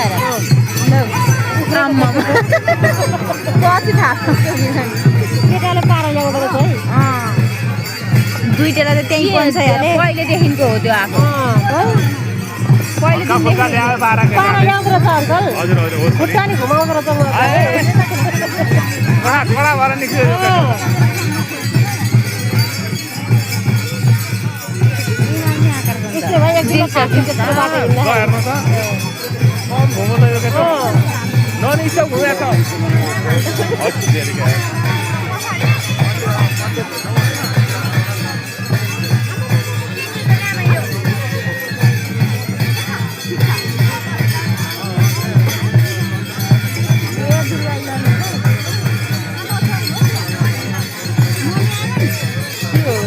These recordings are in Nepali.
हेर आम्मा कति थाहा केटाले पारा ल्याएको रहेछ है दुईटा त त्यही पन्छ अरे पहिलेदेखिको हो त्यो आएको पारा ल्याउँदो रहेछ अङ्कल खुट्टा नि घुमाउँदो रहेछ यस्तो भाइ एक दिन त्यत्रो बाटो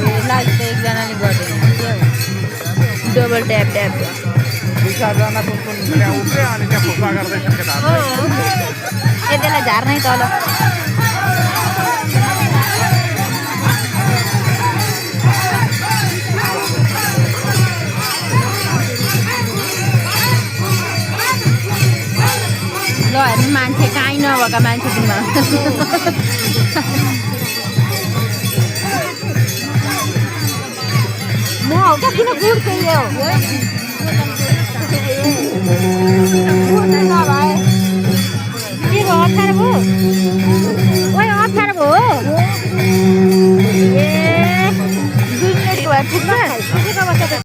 हिँड्दा एकजनाले गर्दैन डबल ट्याप ट्याप त्यसलाई झार्नै तल ल हेर्नु मान्छे कहीँ नभएका मान्छे तिमीमा म हो क्या किन गुड चाहिँ हो के भयो 18 भयो ओइ 18 भयो ए 2 मिनेटको भए पुग्छ